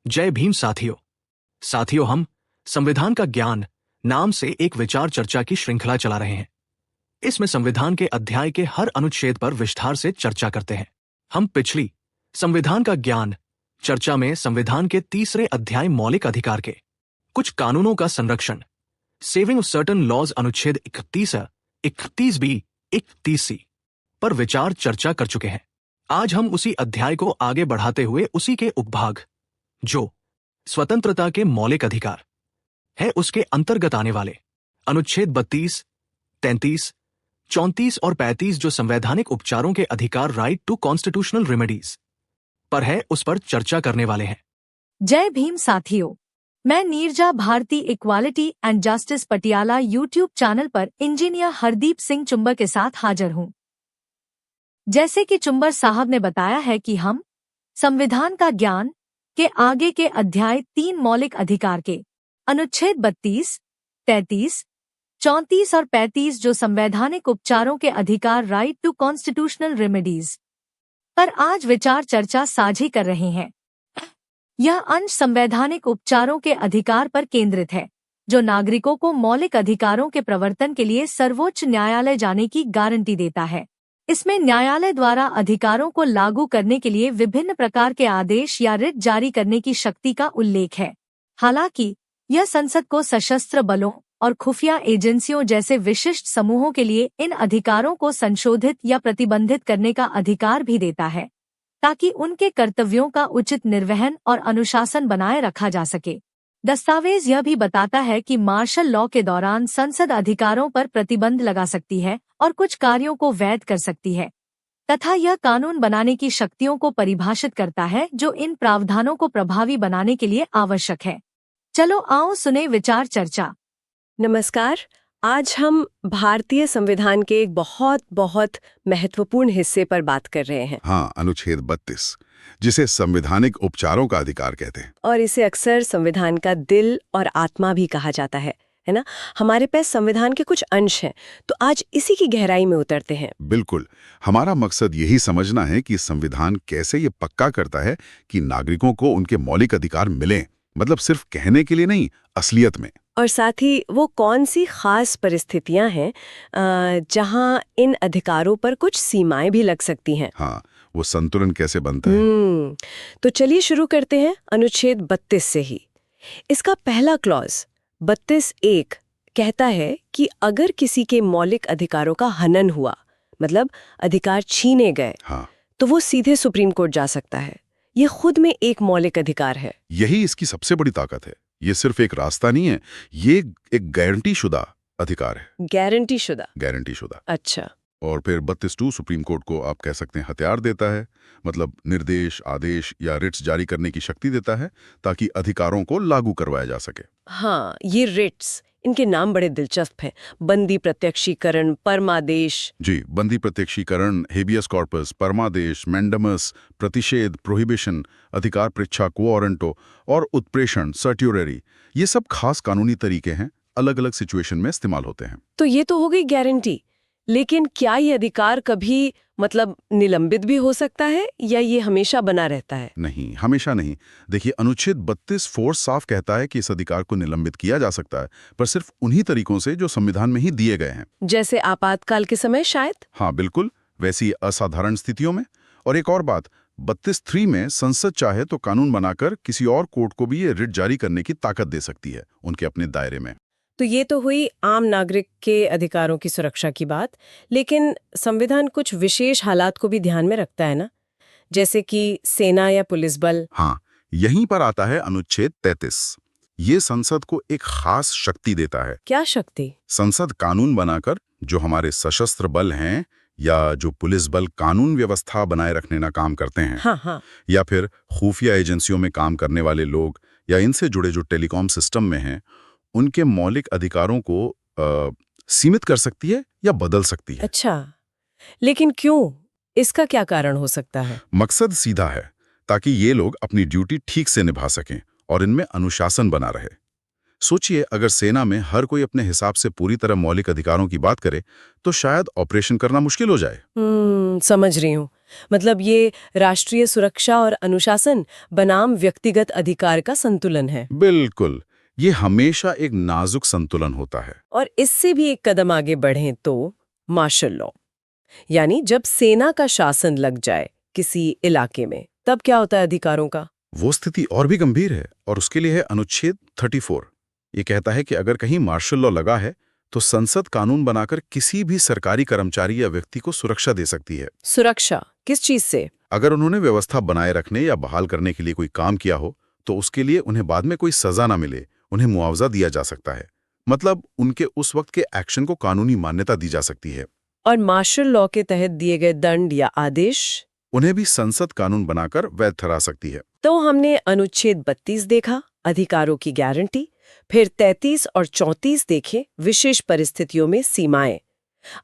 जय भीम साथियों, हम संविधान का ज्ञान नाम से एक विचार चर्चा की श्रृंखला चला रहे हैं। इसमें संविधान के अध्याय के हर अनुच्छेद पर विस्तार से चर्चा करते हैं। हम पिछली संविधान का ज्ञान चर्चा में संविधान के तीसरे अध्याय मौलिक अधिकार के कुछ कानूनों का संरक्षण सेविंग ऑफ सर्टेन लॉज अनुच्छेद 31B 31C पर विचार चर्चा कर चुके हैं। आज हम उसी अध्याय को आगे बढ़ाते हुए उसी के उपभाग जो स्वतंत्रता के मौलिक अधिकार है उसके अंतर्गत आने वाले अनुच्छेद 32, 33, 34 और 35 जो संवैधानिक उपचारों के अधिकार राइट टू कॉन्स्टिट्यूशनल रेमेडीज पर है उस पर चर्चा करने वाले हैं। जय भीम साथियों, मैं Neerja Bharti equality and justice Patiala YouTube channel पर इंजीनियर हरदीप सिंह चुंबर के साथ हाजिर हूं। जैसे कि चुंबर साहब ने बताया है कि हम संविधान का ज्ञान के आगे के अध्याय 3 मौलिक अधिकार के अनुच्छेद 32, 33, 34 और 35 जो संवैधानिक उपचारों के अधिकार राइट टू कॉन्स्टिट्यूशनल रेमेडीज पर आज विचार चर्चा साझी कर रहे हैं। यह अंश संवैधानिक उपचारों के अधिकार पर केंद्रित है जो नागरिकों को मौलिक अधिकारों के प्रवर्तन के लिए सर्वोच्च न्यायालय जाने की गारंटी देता है। इसमें न्यायालय द्वारा अधिकारों को लागू करने के लिए विभिन्न प्रकार के आदेश या रिट जारी करने की शक्ति का उल्लेख है। हालांकि यह संसद को सशस्त्र बलों और खुफिया एजेंसियों जैसे विशिष्ट समूहों के लिए इन अधिकारों को संशोधित या प्रतिबंधित करने का अधिकार भी देता है ताकि उनके कर्तव्यों का उचित निर्वहन और अनुशासन बनाए रखा जा सके। दस्तावेज यह भी बताता है कि मार्शल लॉ के दौरान संसद अधिकारों पर प्रतिबंध लगा सकती है और कुछ कार्यों को वैध कर सकती है तथा यह कानून बनाने की शक्तियों को परिभाषित करता है जो इन प्रावधानों को प्रभावी बनाने के लिए आवश्यक है। चलो आओ सुने विचार चर्चा। नमस्कार, आज हम भारतीय संविधान के एक बहुत महत्वपूर्ण हिस्से पर बात कर रहे हैं। हाँ, अनुच्छेद 32 जिसे संवैधानिक उपचारों का अधिकार कहते हैं और इसे अक्सर संविधान का दिल और आत्मा भी कहा जाता है ना। हमारे पास संविधान के कुछ अंश हैं, तो आज इसी की गहराई में उतरते हैं। बिल्कुल, हमारा मकसद यही समझना है कि संविधान कैसे ये पक्का करता है कि नागरिकों को उनके मौलिक अधिकार मिलें, मतलब सिर्फ कहने के लिए नहीं, असलियत में। और साथ ही वो कौन सी खास परिस्थितियां हैं जहां इन अधिकारों पर कुछ सीमाएं भी लग सकती हैं। हाँ, वो संतुलन कैसे बनता है। तो चलिए शुरू करते हैं अनुच्छेद 32 से ही। इसका पहला क्लॉज 32(1) कहता है कि अगर किसी के मौलिक अधिकारों का हनन हुआ, मतलब अधिकार छीने गए, हाँ, तो वो सीधे सुप्रीम कोर्ट जा सकता है। ये खुद में एक मौलिक अधिकार है। यही इसकी सबसे बड़ी ताकत है। ये सिर्फ एक रास्ता नहीं है, ये एक गारंटी शुदा अधिकार है। गारंटी शुदा। अच्छा। और फिर 32(2) सुप्रीम कोर्ट को आप कह सकते हैं हथियार देता है, मतलब निर्देश, आदेश या रिट्स जारी करने की शक्ति देता है ताकि अधिकारों को लागू करवाया जा सके। हाँ, ये रिट्स, इनके नाम बड़े दिलचस्प हैं। बंदी प्रत्यक्षीकरण, परमादेश। जी, बंदी प्रत्यक्षीकरण, हेबियस कॉर्पस, परमादेश, मैंडमस, प्रतिषेध, प्रोहिबिशन, अधिकार पृच्छा, क्वॉरंटो और उत्प्रेषण, सर्ट्यूररी, ये सब खास कानूनी तरीके हैं, अलग अलग सिचुएशन में इस्तेमाल होते हैं। तो ये तो हो गई गारंटी, लेकिन क्या ये अधिकार कभी निलंबित भी हो सकता है या ये हमेशा बना रहता है? नहीं, हमेशा नहीं। देखिए, अनुच्छेद 32(4) साफ कहता है कि इस अधिकार को निलंबित किया जा सकता है, पर सिर्फ उन्हीं तरीकों से जो संविधान में ही दिए गए हैं। जैसे आपातकाल के समय शायद? हाँ, बिल्कुल, वैसी असाधारण स्थितियों में। और एक और बात, 32(3) में संसद चाहे तो कानून बनाकर किसी और कोर्ट को भी ये रिट जारी करने की ताकत दे सकती है उनके अपने दायरे में। तो ये तो हुई आम नागरिक के अधिकारों की सुरक्षा की बात, लेकिन संविधान कुछ विशेष हालात को भी ध्यान में रखता है ना, जैसे कि सेना या पुलिस बल। हाँ, यहीं पर आता है अनुच्छेद 33। ये संसद को एक खास शक्ति देता है। क्या शक्ति? संसद कानून बनाकर जो हमारे सशस्त्र बल हैं या जो पुलिस बल कानून व्यवस्था बनाए रखने का काम करते हैं, हाँ, या फिर खुफिया एजेंसियों में काम करने वाले लोग या इनसे जुड़े जो टेलीकॉम सिस्टम में हैं, उनके मौलिक अधिकारों को सीमित कर सकती है या बदल सकती है। अच्छा, लेकिन क्यों? इसका क्या कारण हो सकता है? मकसद सीधा है, ताकि ये लोग अपनी ड्यूटी ठीक से निभा सकें और इनमें अनुशासन बना रहे। सोचिए, अगर सेना में हर कोई अपने हिसाब से पूरी तरह मौलिक अधिकारों की बात करे तो शायद ऑपरेशन करना मुश्किल हो जाए। समझ रही हूँ। मतलब ये राष्ट्रीय सुरक्षा और अनुशासन बनाम व्यक्तिगत अधिकार का संतुलन है। बिल्कुल, ये हमेशा एक नाजुक संतुलन होता है। और इससे भी एक कदम आगे बढ़ें तो मार्शल लॉ, यानी जब सेना का शासन लग जाए किसी इलाके में, तब क्या होता है अधिकारों का? वो स्थिति और भी गंभीर है और उसके लिए है अनुच्छेद 34। ये कहता है कि अगर कहीं मार्शल लॉ लगा है तो संसद कानून बनाकर किसी भी सरकारी कर्मचारी या व्यक्ति को सुरक्षा दे सकती है। सुरक्षा किस चीज से? अगर उन्होंने व्यवस्था बनाए रखने या बहाल करने के लिए कोई काम किया हो तो उसके लिए उन्हें बाद में कोई सजा ना मिले, उन्हें मुआवजा दिया जा सकता है। मतलब उनके उस वक्त के एक्शन को कानूनी मान्यता दी जा सकती है। और मार्शल लॉ के तहत दिए गए दंड या आदेश, उन्हें भी संसद कानून बनाकर वैध ठहरा सकती है। तो हमने अनुच्छेद 32 देखा, अधिकारों की गारंटी, फिर 33 और 34 देखे, विशेष परिस्थितियों में सीमाएं।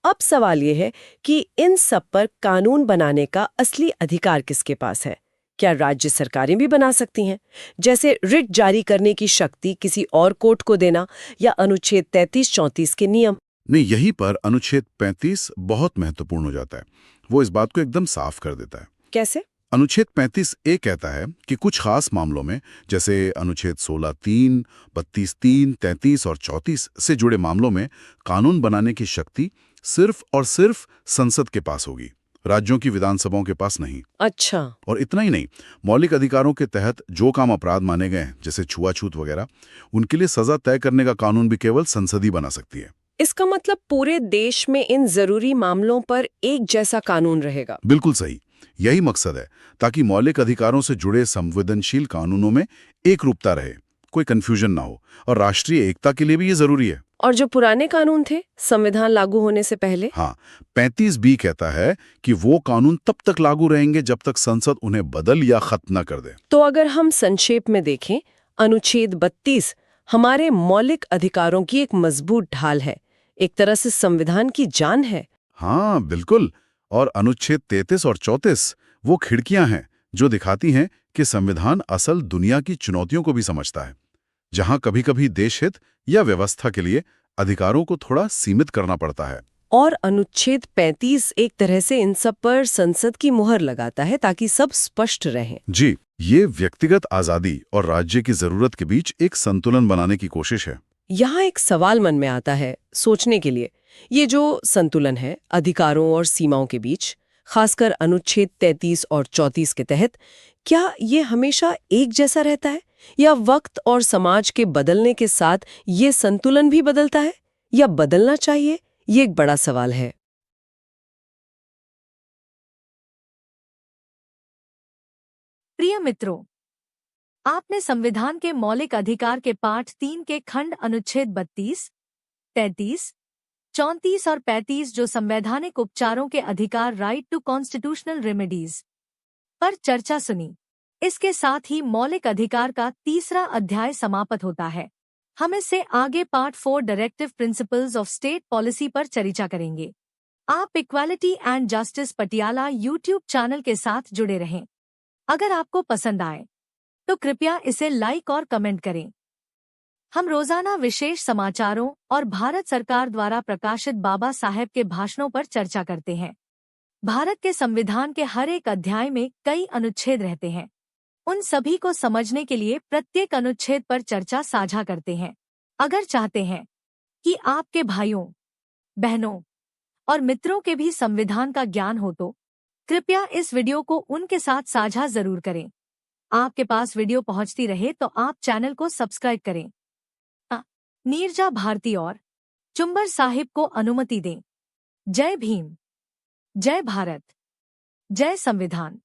अब सवाल ये है कि इन सब पर कानून बनाने का असली अधिकार किसके पास है? क्या राज्य सरकारें भी बना सकती हैं, जैसे रिट जारी करने की शक्ति किसी और कोर्ट को देना, या अनुच्छेद 33-34 के नियम? नहीं, यहीं पर अनुच्छेद 35 बहुत महत्वपूर्ण हो जाता है। वो इस बात को एकदम साफ कर देता है। कैसे? अनुच्छेद 35 ए कहता है कि कुछ खास मामलों में, जैसे अनुच्छेद 16(3), 32(3), 33 और 34 से जुड़े मामलों में कानून बनाने की शक्ति सिर्फ और सिर्फ संसद के पास होगी, राज्यों की विधानसभाओं के पास नहीं। अच्छा। और इतना ही नहीं, मौलिक अधिकारों के तहत जो काम अपराध माने गए हैं, जैसे छुआछूत वगैरह, उनके लिए सजा तय करने का कानून भी केवल संसद ही बना सकती है। इसका मतलब पूरे देश में इन जरूरी मामलों पर एक जैसा कानून रहेगा। बिल्कुल सही, यही मकसद है, ताकि मौलिक अधिकारों से जुड़े संवेदनशील कानूनों में एक रूपता रहे, कोई कंफ्यूजन ना हो। और राष्ट्रीय एकता के लिए भी ये जरूरी है। और जो पुराने कानून थे संविधान लागू होने से पहले? हाँ, 35B कहता है कि वो कानून तब तक लागू रहेंगे जब तक संसद उन्हें बदल या खत्म न कर दे। तो अगर हम संक्षेप में देखें, अनुच्छेद 32 हमारे मौलिक अधिकारों की एक मजबूत ढाल है, एक तरह से संविधान की जान है। हाँ बिल्कुल। और अनुच्छेद 33 और 34 वो खिड़कियां हैं जो दिखाती हैं कि संविधान असल दुनिया की चुनौतियों को भी समझता है, जहां कभी-कभी देश हित या व्यवस्था के लिए अधिकारों को थोड़ा सीमित करना पड़ता है। और अनुच्छेद 35 एक तरह से इन सब पर संसद की मुहर लगाता है ताकि सब स्पष्ट रहे। जी, ये व्यक्तिगत आजादी और राज्य की जरूरत के बीच एक संतुलन बनाने की कोशिश है। यहाँ एक सवाल मन में आता है सोचने के लिए, ये जो संतुलन है अधिकारों और सीमाओं के बीच, खासकर अनुच्छेद 33 और 34 के तहत, क्या ये हमेशा एक जैसा रहता है, या वक्त और समाज के बदलने के साथ ये संतुलन भी बदलता है, या बदलना चाहिए? ये एक बड़ा सवाल है। प्रिय मित्रों, आपने संविधान के मौलिक अधिकार के पाठ 3 के खंड अनुच्छेद 32, 33, 34 और 35 जो संवैधानिक उपचारों के अधिकार राइट टू कॉन्स्टिट्यूशनल रेमेडीज पर चर्चा सुनी। इसके साथ ही मौलिक अधिकार का तीसरा अध्याय समाप्त होता है। हम इससे आगे part 4 directive principles of state policy पर चर्चा करेंगे। आप equality and justice Patiala YouTube channel के साथ जुड़े रहें। अगर आपको पसंद आए तो कृपया इसे लाइक और कमेंट करें। हम रोजाना विशेष समाचारों और भारत सरकार द्वारा प्रकाशित बाबा साहेब के भाषणों पर चर्चा करते हैं। भारत के संविधान के हर एक अध्याय में कई अनुच्छेद रहते हैं। उन सभी को समझने के लिए प्रत्येक अनुच्छेद पर चर्चा साझा करते हैं। अगर चाहते हैं कि आपके भाइयों, बहनों और मित्रों के भी संविधान का ज्ञान हो तो कृपया इस वीडियो को उनके साथ साझा जरूर करें। आपके पास वीडियो पहुंचती रहे तो आप चैनल को सब्सक्राइब करें। नीरजा भारती और चुंबर साहिब को अनुमति दें। जय भीम, जय भारत, जय संविधान।